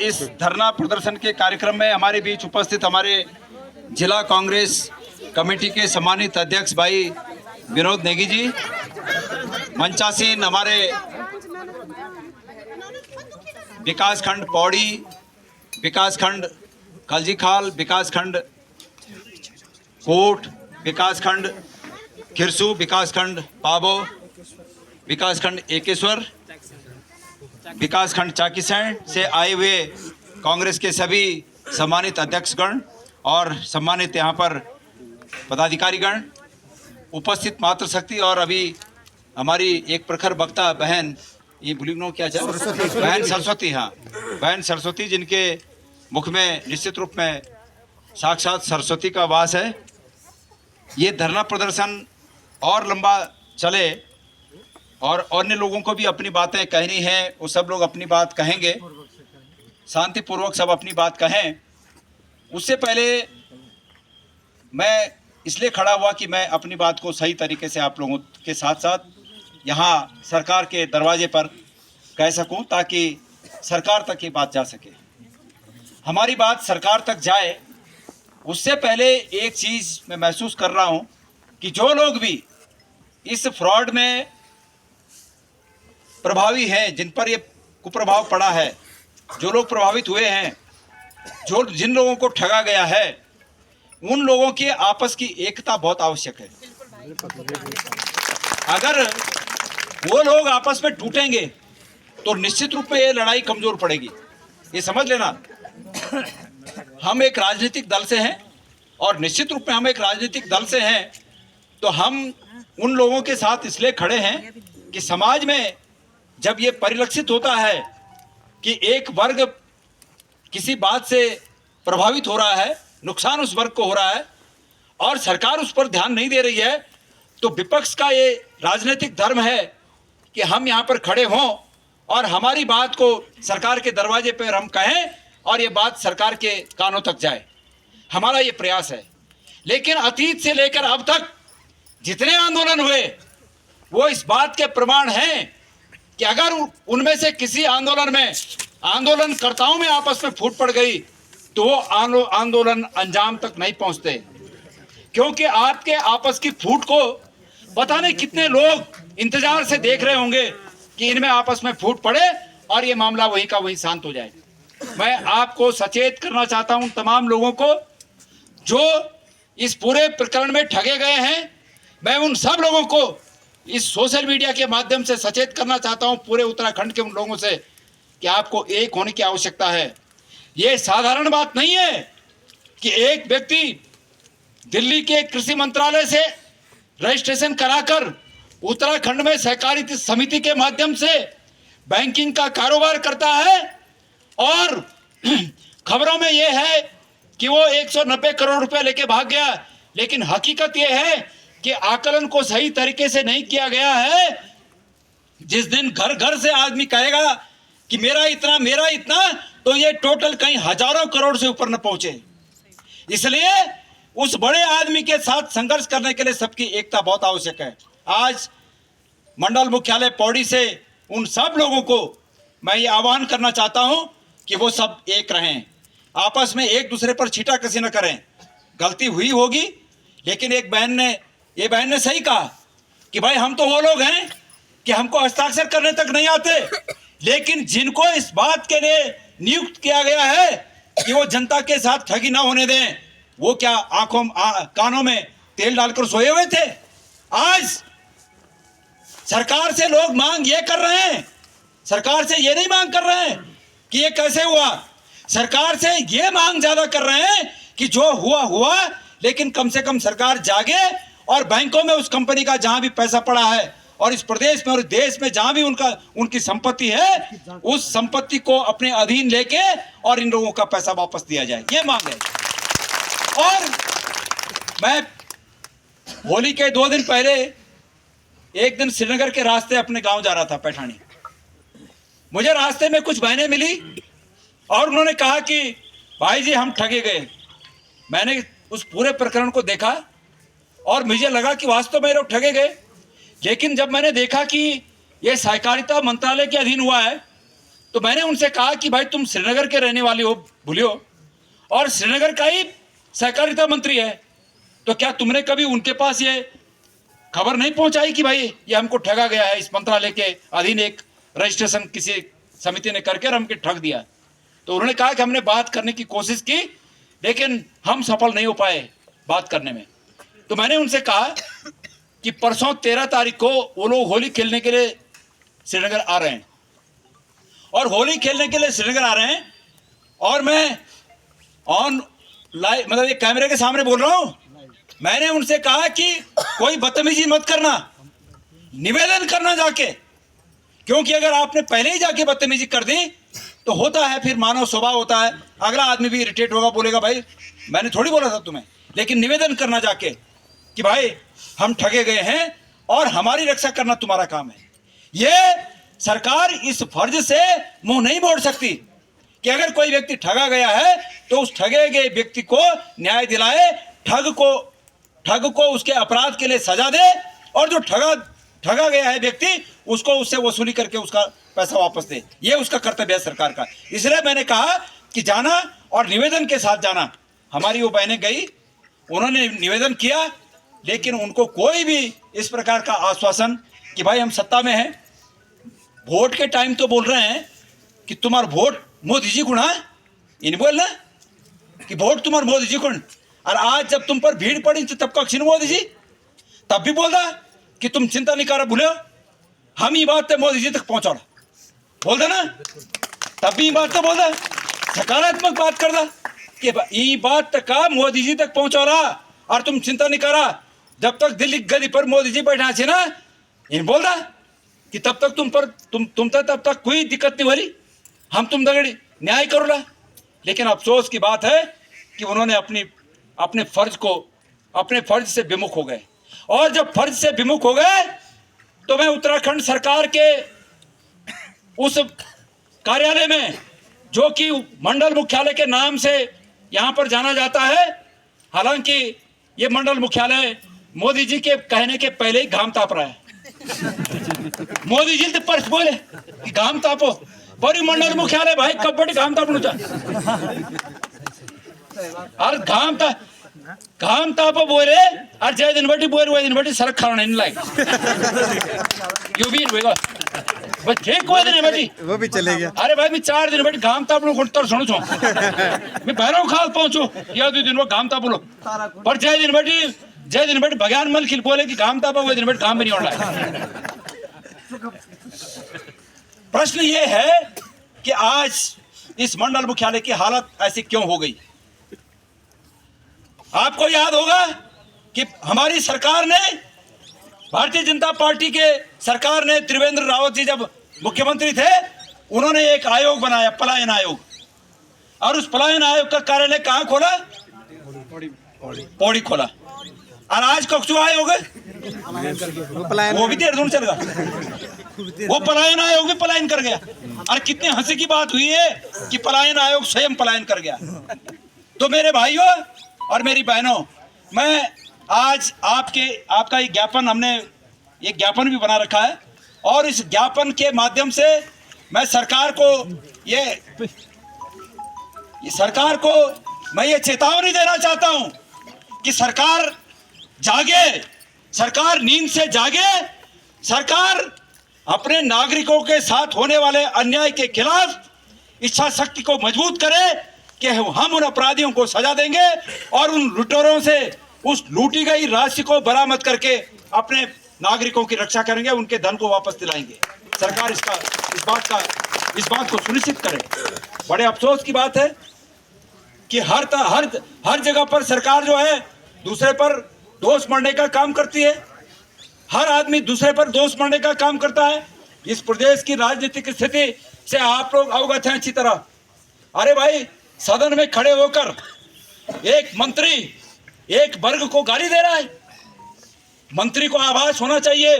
इस धरना प्रदर्शन के कार्यक्रम में हमारे बीच उपस्थित हमारे जिला कांग्रेस कमेटी के सम्मानित अध्यक्ष भाई विनोद नेगी जी, मंचासीन हमारे विकासखंड पौड़ी, विकासखंड खलजीखाल, विकासखंड कोट, विकासखंड खिरसू, विकासखंड पाबो, विकासखंड एकेश्वर, विकासखंड चाकीसैंण से आए हुए कांग्रेस के सभी सम्मानित अध्यक्षगण और सम्मानित यहाँ पर पदाधिकारीगण, उपस्थित मातृशक्ति और अभी हमारी एक प्रखर वक्ता बहन, ये भूलिनो क्या चाहे, बहन सरस्वती, हाँ बहन सरस्वती, जिनके मुख में निश्चित रूप में साक्षात सरस्वती का वास है। ये धरना प्रदर्शन और लंबा चले और अन्य लोगों को भी अपनी बातें कहनी है, वो सब लोग अपनी बात कहेंगे, शांतिपूर्वक सब अपनी बात कहें। उससे पहले मैं इसलिए खड़ा हुआ कि मैं अपनी बात को सही तरीके से आप लोगों के साथ साथ यहाँ सरकार के दरवाजे पर कह सकूं, ताकि सरकार तक ये बात जा सके। हमारी बात सरकार तक जाए उससे पहले एक चीज़ मैं महसूस कर रहा हूँ कि जो लोग भी इस फ्रॉड में प्रभावी हैं, जिन पर ये कुप्रभाव पड़ा है, जो लोग प्रभावित हुए हैं, जिन लोगों को ठगा गया है, उन लोगों की आपस की एकता बहुत आवश्यक है। अगर वो लोग आपस में टूटेंगे तो निश्चित रूप में ये लड़ाई कमजोर पड़ेगी। ये समझ लेना, हम एक राजनीतिक दल से हैं और निश्चित रूप में हम एक राजनीतिक दल से हैं तो हम उन लोगों के साथ इसलिए खड़े हैं कि समाज में जब ये परिलक्षित होता है कि एक वर्ग किसी बात से प्रभावित हो रहा है, नुकसान उस वर्ग को हो रहा है और सरकार उस पर ध्यान नहीं दे रही है, तो विपक्ष का ये राजनीतिक धर्म है कि हम यहाँ पर खड़े हों और हमारी बात को सरकार के दरवाजे पर हम कहें और ये बात सरकार के कानों तक जाए। हमारा ये प्रयास है। लेकिन अतीत से लेकर अब तक जितने आंदोलन हुए वो इस बात के प्रमाण हैं कि अगर उनमें से किसी आंदोलन में आंदोलनकर्ताओं में आपस में फूट पड़ गई तो वो आंदोलन अंजाम तक नहीं पहुंचते, क्योंकि आपके आपस की फूट को पता नहीं कितने लोग इंतजार से देख रहे होंगे कि इनमें आपस में फूट पड़े और ये मामला वहीं का वहीं शांत हो जाए। मैं आपको सचेत करना चाहता हूं, तमाम लोगों को जो इस पूरे प्रकरण में ठगे गए हैं, मैं उन सब लोगों को इस सोशल मीडिया के माध्यम से सचेत करना चाहता हूं, पूरे उत्तराखंड के उन लोगों से, कि आपको एक होने की आवश्यकता है। ये साधारण बात नहीं है कि एक व्यक्ति दिल्ली के कृषि मंत्रालय से रजिस्ट्रेशन कराकर उत्तराखंड में सहकारी समिति के माध्यम से बैंकिंग का कारोबार करता है और खबरों में यह है कि वो 190 करोड़ रुपए लेके भाग गया, लेकिन हकीकत यह है कि आकलन को सही तरीके से नहीं किया गया है। जिस दिन घर घर से आदमी कहेगा कि मेरा इतना, तो ये टोटल कहीं हजारों करोड़ से ऊपर न पहुंचे। इसलिए उस बड़े आदमी के साथ संघर्ष करने के लिए सबकी एकता बहुत आवश्यक है। आज मंडल मुख्यालय पौड़ी से उन सब लोगों को मैं ये आह्वान करना चाहता हूं कि वो सब एक रहें, आपस में एक दूसरे पर छींटाकशी न करें। गलती हुई होगी, लेकिन ये बहन ने सही कहा कि भाई हम तो वो लोग हैं कि हमको हस्ताक्षर करने तक नहीं आते, लेकिन जिनको इस बात के लिए नियुक्त किया गया है कि वो जनता के साथ ठगी ना होने दें, वो क्या कानों में तेल डालकर सोए हुए थे? आज सरकार से लोग मांग ये कर रहे हैं, सरकार से ये नहीं मांग कर रहे हैं कि ये कैसे हुआ, सरकार से ये मांग ज्यादा कर रहे हैं कि जो हुआ, लेकिन कम से कम सरकार जागे और बैंकों में उस कंपनी का जहां भी पैसा पड़ा है और इस प्रदेश में और देश में जहां भी उनकी संपत्ति है, उस संपत्ति को अपने अधीन लेके और इन लोगों का पैसा वापस दिया जाए, ये मांग है। और मैं होली के 2 दिन पहले एक दिन श्रीनगर के रास्ते अपने गांव जा रहा था, पैठानी। मुझे रास्ते में कुछ बहनें मिली और उन्होंने कहा कि भाई जी हम ठगे गए। मैंने उस पूरे प्रकरण को देखा और मुझे लगा कि वास्तव में लोग ठगे गए, लेकिन जब मैंने देखा कि ये सहकारिता मंत्रालय के अधीन हुआ है तो मैंने उनसे कहा कि भाई तुम श्रीनगर के रहने वाले हो भूलियो, और श्रीनगर का ही सहकारिता मंत्री है, तो क्या तुमने कभी उनके पास ये खबर नहीं पहुंचाई कि भाई ये हमको ठगा गया है, इस मंत्रालय के अधीन एक रजिस्ट्रेशन किसी समिति ने करके और हमको ठग दिया? तो उन्होंने कहा कि हमने बात करने की कोशिश की लेकिन हम सफल नहीं हो पाए बात करने में। तो मैंने उनसे कहा कि परसों 13 तारीख को वो लोग होली खेलने के लिए श्रीनगर आ रहे हैं, और होली खेलने के लिए श्रीनगर आ रहे हैं, और मैं ऑन लाइव मतलब एक कैमरे के सामने बोल रहा हूं। मैंने उनसे कहा कि कोई बदतमीजी मत करना, निवेदन करना जाके, क्योंकि अगर आपने पहले ही जाके बदतमीजी कर दी तो होता है फिर मानव स्वभाव होता है, अगला आदमी भी इरिटेट होगा, बोलेगा भाई मैंने थोड़ी बोला था तुम्हें। लेकिन निवेदन करना जाके कि भाई हम ठगे गए हैं और हमारी रक्षा करना तुम्हारा काम है। ये सरकार इस फर्ज से मुंह नहीं मोड़ सकती कि अगर कोई व्यक्ति ठगा गया है तो उस ठगे गए व्यक्ति को न्याय दिलाए, ठग को उसके अपराध के लिए सजा दे, और जो ठगा गया है व्यक्ति उसको उससे वसूली करके उसका पैसा वापस दे। ये उसका कर्तव्य है सरकार का। इसलिए मैंने कहा कि जाना और निवेदन के साथ जाना। हमारी वो बहनें गई, उन्होंने निवेदन किया, लेकिन उनको कोई भी इस प्रकार का आश्वासन कि भाई हम सत्ता में हैं, वोट के टाइम तो बोल रहे हैं कि तुम्हारा वोट मोदी जी गुण है, इन बोलना कि वोट तुम्हारा मोदी जी गुण, और आज जब तुम पर भीड़ पड़ी तो तब कक्षी मोदी जी तब भी बोल रहा कि तुम चिंता नहीं करो, भूलो हम ये बात मोदी जी तक पहुंचा बोल देना, तब भी ये बात तो बोल रहा, सकारात्मक बात कर रहा कि ये बात तक का मोदी जी तक पहुंचा रहा, और तुम चिंता नहीं करा, जब तक दिल्ली गदी पर मोदी जी बैठा छे ना, इन बोल रहा कि तब तक तुम तब तक कोई दिक्कत नहीं हो रही, हम तुम दगड़ी न्याय करो ला। लेकिन अफसोस की बात है कि उन्होंने अपने फर्ज से विमुख हो गए, और जब फर्ज से विमुख हो गए तो मैं उत्तराखंड सरकार के उस कार्यालय में, जो कि मंडल मुख्यालय के नाम से यहाँ पर जाना जाता है, हालांकि ये मंडल मुख्यालय मोदी जी के कहने के पहले ही घाम ताप रहा है। मोदी जी तो पर्स बोले कि घाम तापो, पर मंडल मुख्यालय भाई कब बड़ी घाम तापनु और घाम तापो बोले, और जय दिन बटी बोल, दिन बटी सड़क खाना नहीं लायक यू भी बस ठीक हुआ दिन बटी वो भी चले गया। अरे भाई मैं 4 दिन बटी घाम तापनु घुटतर सुनो छो मैं भैरव खाल पहुंचो या 2 दिन वो घाम तापलो, पर जय दिन बटी भगवान मल खिल बोले कि घाम तापा वो दिन बटी घाम भी नहीं होना। प्रश्न ये है कि आज इस मंडल मुख्यालय की हालत ऐसी क्यों हो गई? आपको याद होगा कि हमारी सरकार ने, भारतीय जनता पार्टी के सरकार ने, त्रिवेंद्र रावत जी जब मुख्यमंत्री थे, उन्होंने एक आयोग बनाया, पलायन आयोग, और उस पलायन आयोग का कार्यालय कहाँ खोला? पौड़ी खोला। और आज कक्सू आयोग वो भी देहरादून चल गया, वो पलायन आयोग भी पलायन कर गया। और कितने हंसी की बात हुई है कि पलायन आयोग स्वयं पलायन कर गया। तो मेरे भाइयों और मेरी बहनों, मैं आज आपका ये ज्ञापन, हमने ये ज्ञापन भी बना रखा है, और इस ज्ञापन के माध्यम से मैं सरकार को मैं ये चेतावनी देना चाहता हूं कि सरकार जागे, सरकार नींद से जागे, सरकार अपने नागरिकों के साथ होने वाले अन्याय के खिलाफ इच्छा शक्ति को मजबूत करे कि हम उन अपराधियों को सजा देंगे और उन लुटेरों से उस लूटी गई राशि को बरामद करके अपने नागरिकों की रक्षा करेंगे, उनके धन को वापस दिलाएंगे। सरकार इस बात को सुनिश्चित करे। बड़े अफसोस की बात है कि हर जगह पर सरकार जो है दूसरे पर दोष मढ़ने का काम करती है, हर आदमी दूसरे पर दोष मढ़ने का काम करता है। इस प्रदेश की राजनीतिक स्थिति से आप लोग अवगत हैं अच्छी तरह। अरे भाई, सदन में खड़े होकर एक मंत्री एक वर्ग को गाली दे रहा है। मंत्री को आभास होना चाहिए